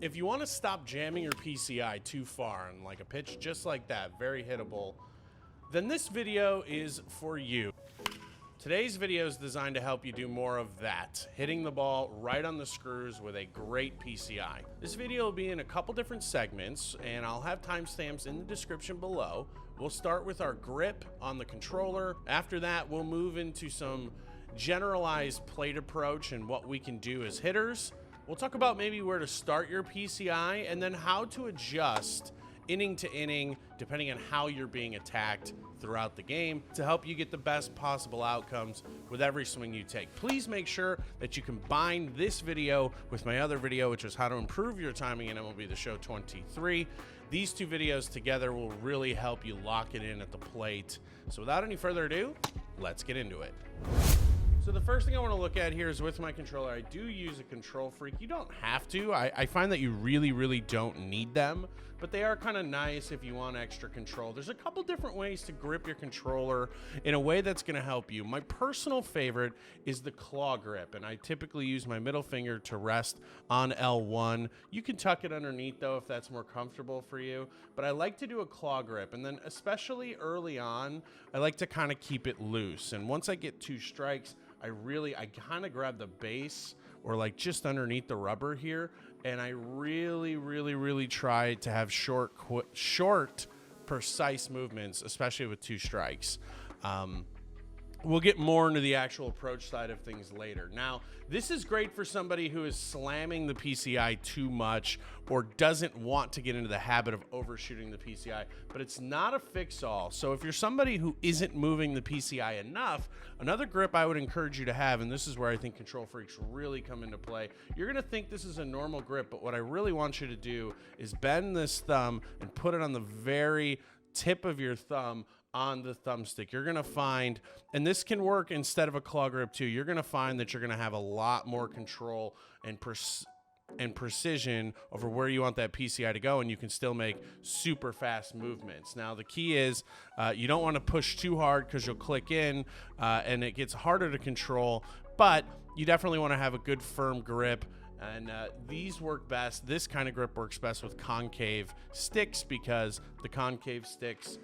If you want to stop jamming your PCI too far on like a pitch just like that, very hittable, then this video is for you. Today's video is designed to help you do more of that, hitting the ball right on the screws with a great PCI. This video will be in a couple different segments, and I'll have timestamps in the description below. We'll start with our grip on the controller. After that, we'll move into some generalized plate approach and what we can do as hitters. We'll talk about maybe where to start your PCI and then how to adjust inning to inning, depending on how you're being attacked throughout the game to help you get the best possible outcomes with every swing you take. Please make sure that you combine this video with my other video, which is how to improve your timing in MLB The Show 23. These two videos together will really help you lock it in at the plate. So without any further ado, let's get into it. So the first thing I want to look at here is with my controller. I do use a Control Freak. You don't have to. I find that you really don't need them, but they are kind of nice if you want extra control. There's a couple different ways to grip your controller in a way that's going to help you. My personal favorite is the claw grip, and I typically use my middle finger to rest on L1. You can tuck it underneath though if that's more comfortable for you, but I like to do a claw grip, and then especially early on, I like to kind of keep it loose. And once I get 2 strikes, I kind of grab the base or like just underneath the rubber here, and I really try to have short, precise movements, especially with 2 strikes. We'll get more into the actual approach side of things later. Now, this is great for somebody who is slamming the PCI too much or doesn't want to get into the habit of overshooting the PCI, but it's not a fix-all. So if you're somebody who isn't moving the PCI enough, another grip I would encourage you to have, and this is where I think Control Freaks really come into play. You're gonna think this is a normal grip, but what I really want you to do is bend this thumb and put it on the very tip of your thumb on the thumbstick. You're gonna find, and this can work instead of a claw grip too, you're gonna find that you're gonna have a lot more control and precision over where you want that PCI to go, and you can still make super fast movements. Now the key is you don't want to push too hard because you'll click in and it gets harder to control, but you definitely want to have a good firm grip. And these work best. This kind of grip works best with concave sticks because the concave sticks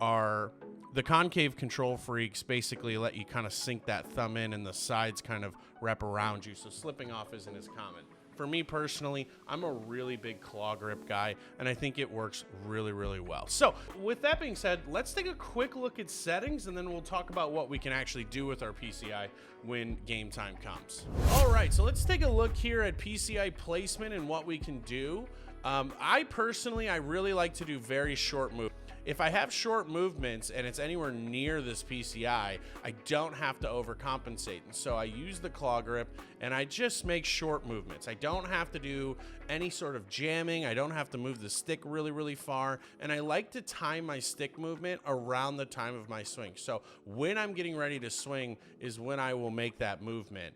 are the concave Control Freaks basically let you kind of sink that thumb in and the sides kind of wrap around you, so slipping off isn't as common. For me personally, I'm a really big claw grip guy, and I think it works really well. So with that being said, let's take a quick look at settings, and then we'll talk about what we can actually do with our PCI when game time comes. All right, so let's take a look here at PCI placement and what we can do. I really like to do very short moves. If I have short movements and it's anywhere near this PCI, I don't have to overcompensate. And so I use the claw grip and I just make short movements. I don't have to do any sort of jamming. I don't have to move the stick really far. And I like to time my stick movement around the time of my swing. So when I'm getting ready to swing is when I will make that movement.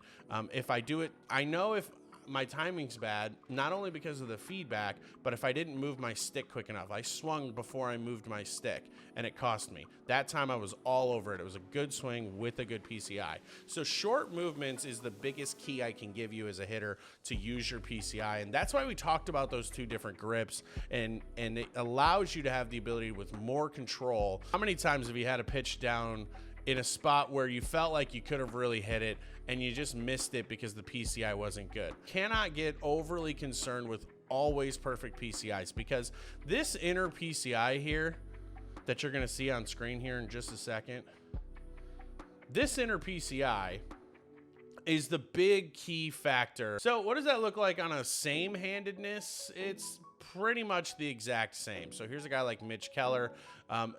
If I do it, I know if my timing's bad, not only because of the feedback, but if I didn't move my stick quick enough. I swung before I moved my stick, and it cost me. That time I was all over it. It was a good swing with a good PCI. So short movements is the biggest key I can give you as a hitter to use your PCI, and that's why we talked about those 2 different grips, and it allows you to have the ability with more control. How many times have you had a pitch down in a spot where you felt like you could have really hit it and you just missed it because the PCI wasn't good? Cannot get overly concerned with always perfect PCIs, because this inner PCI here that you're going to see on screen here in just a second, this inner PCI is the big key factor. So what does that look like on a same-handedness? It's pretty much the exact same. So here's a guy like Mitch Keller.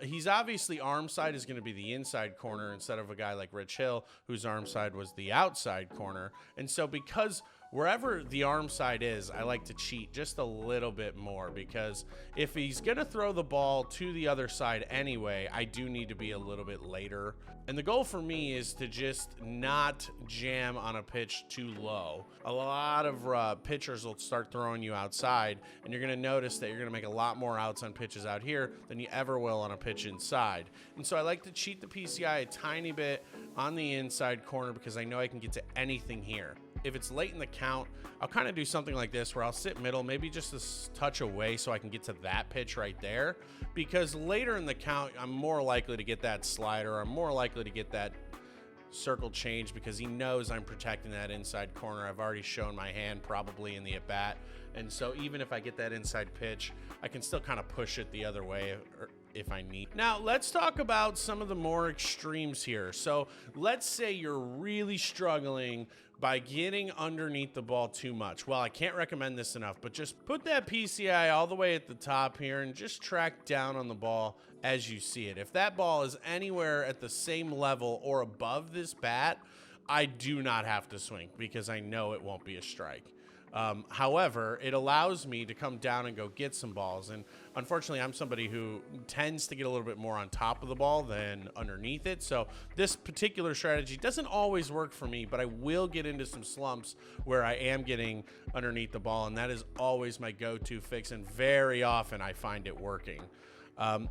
He's obviously arm side is going to be the inside corner instead of a guy like Rich Hill, whose arm side was the outside corner. And so because wherever the arm side is, I like to cheat just a little bit more, because if he's going to throw the ball to the other side anyway, I do need to be a little bit later. And the goal for me is to just not jam on a pitch too low. A lot of pitchers will start throwing you outside, and you're going to notice that you're going to make a lot more outs on pitches out here than you ever will on a pitch inside. And so I like to cheat the PCI a tiny bit on the inside corner because I know I can get to anything here. if it's late in the count, I'll kind of do something like this where I'll sit middle, maybe just a touch away so I can get to that pitch right there, because later in the count, I'm more likely to get that slider. I'm more likely to get that circle change because he knows I'm protecting that inside corner. I've already shown my hand probably in the at bat. And so even if I get that inside pitch, I can still kind of push it the other way if I need. Now, let's talk about some of the more extremes here. So let's say you're really struggling by getting underneath the ball too much. Well, I can't recommend this enough, but just put that PCI all the way at the top here and just track down on the ball as you see it. If that ball is anywhere at the same level or above this bat, I do not have to swing because I know it won't be a strike. However, it allows me to come down and go get some balls. And unfortunately, I'm somebody who tends to get a little bit more on top of the ball than underneath it. So this particular strategy doesn't always work for me, but I will get into some slumps where I am getting underneath the ball. And that is always my go-to fix. And very often I find it working.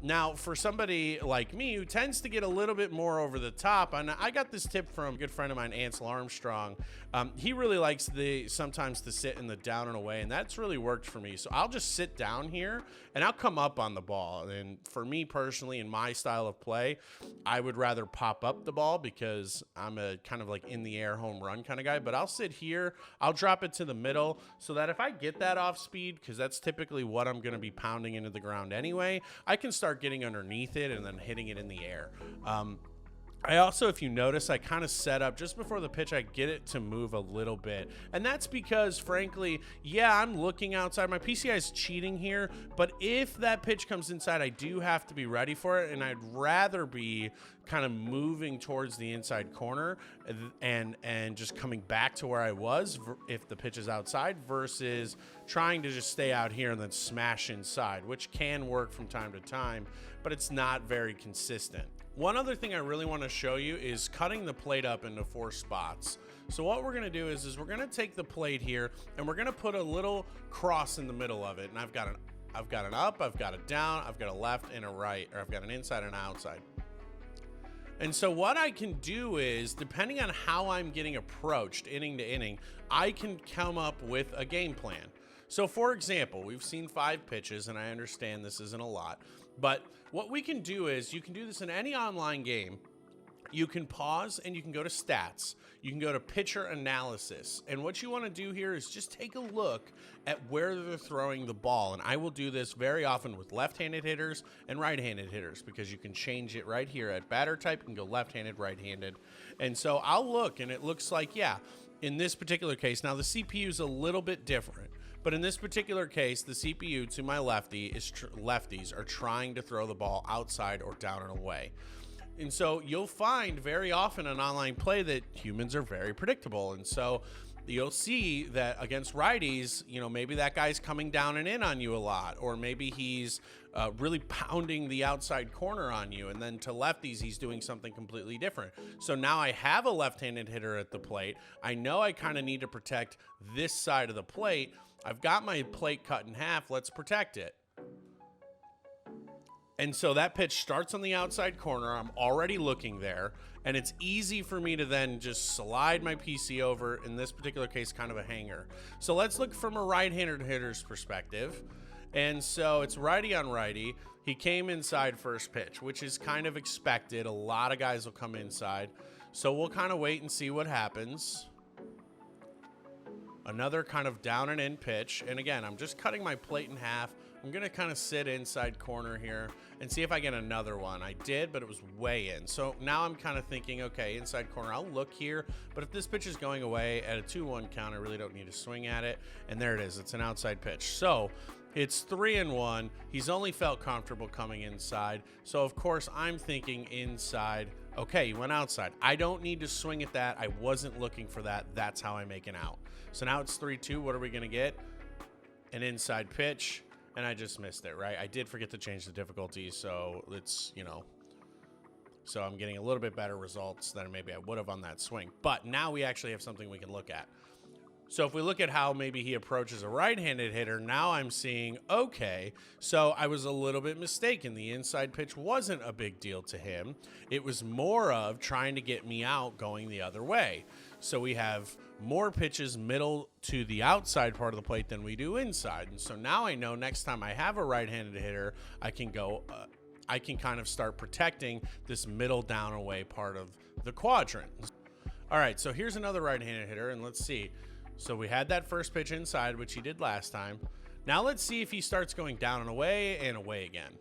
Now, for somebody like me who tends to get a little bit more over the top, and I got this tip from a good friend of mine, Ansel Armstrong. He really likes sometimes to sit in the down and away, and that's really worked for me. So I'll just sit down here and I'll come up on the ball. And for me personally, in my style of play, I would rather pop up the ball because I'm a kind of like in the air home run kind of guy. But I'll sit here, I'll drop it to the middle so that if I get that off speed, because that's typically what I'm going to be pounding into the ground anyway, I can start getting underneath it and then hitting it in the air. I also, if you notice, I kind of set up just before the pitch, I get it to move a little bit. And that's because, frankly, yeah, I'm looking outside. My PCI is cheating here, but if that pitch comes inside, I do have to be ready for it. And I'd rather be kind of moving towards the inside corner and just coming back to where I was if the pitch is outside versus trying to just stay out here and then smash inside, which can work from time to time, but it's not very consistent. One other thing I really want to show you is cutting the plate up into 4 spots. So what we're going to do is we're going to take the plate here and we're going to put a little cross in the middle of it. And I've got an up, I've got a down, I've got a left and a right, or I've got an inside and an outside. And so what I can do is, depending on how I'm getting approached inning to inning, I can come up with a game plan. So for example, we've seen 5 pitches, and I understand this isn't a lot, but what we can do is you can do this in any online game. You can pause and you can go to stats. You can go to pitcher analysis. And what you want to do here is just take a look at where they're throwing the ball. And I will do this very often with left-handed hitters and right-handed hitters because you can change it right here at batter type. You can go left-handed, right-handed. And so I'll look and it looks like, yeah, in this particular case, now the CPU is a little bit different. But in this particular case, the CPU to my lefties are trying to throw the ball outside or down and away. And so you'll find very often in online play that humans are very predictable. And so you'll see that against righties, you know, maybe that guy's coming down and in on you a lot, or maybe he's really pounding the outside corner on you. And then to lefties, he's doing something completely different. So now I have a left-handed hitter at the plate. I know I kind of need to protect this side of the plate. I've got my plate cut in half. Let's protect it. And so that pitch starts on the outside corner. I'm already looking there. And it's easy for me to then just slide my PC over, in this particular case, kind of a hanger. So let's look from a right-handed hitter's perspective. And so it's righty on righty. He came inside first pitch, which is kind of expected. A lot of guys will come inside. So we'll kind of wait and see what happens. Another kind of down and in pitch. And again, I'm just cutting my plate in half. I'm going to kind of sit inside corner here and see if I get another one. I did, but it was way in. So now I'm kind of thinking, okay, inside corner, I'll look here. But if this pitch is going away at a 2-1 count, I really don't need to swing at it. And there it is. It's an outside pitch. So it's 3-1. He's only felt comfortable coming inside. So, of course, I'm thinking inside. Okay, he went outside. I don't need to swing at that. I wasn't looking for that. That's how I make an out. So now it's 3-2. What are we going to get? An inside pitch. And I just missed it, right? I did forget to change the difficulty, so it's, you know, so I'm getting a little bit better results than maybe I would have on that swing. But now we actually have something we can look at. So if we look at how maybe he approaches a right-handed hitter, now I'm seeing, okay, so I was a little bit mistaken. The inside pitch wasn't a big deal to him. It was more of trying to get me out going the other way. So we have more pitches middle to the outside part of the plate than we do inside. And so now I know next time I have a right-handed hitter, I can go, I can kind of start protecting this middle down away part of the quadrant. All right, so here's another right-handed hitter, and let's see. So we had that first pitch inside, which he did last time. Now let's see if he starts going down and away again.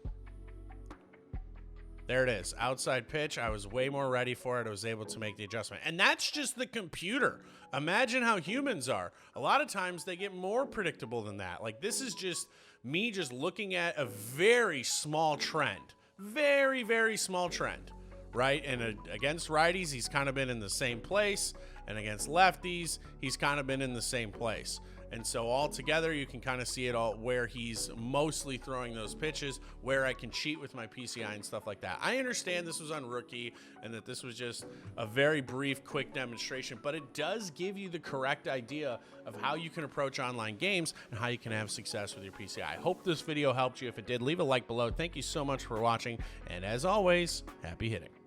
There it is, outside pitch. I was way more ready for it. I was able to make the adjustment. And that's just the computer. Imagine how humans are. A lot of times they get more predictable than that. Like, this is just me just looking at a very small trend. Very, very small trend, right? And against righties, he's kind of been in the same place. And against lefties, he's kind of been in the same place. And so all together, you can kind of see it all where he's mostly throwing those pitches, where I can cheat with my PCI and stuff like that. I understand this was on rookie and that this was just a very brief, quick demonstration, but it does give you the correct idea of how you can approach online games and how you can have success with your PCI. I hope this video helped you. If it did, leave a like below. Thank you so much for watching. And as always, happy hitting.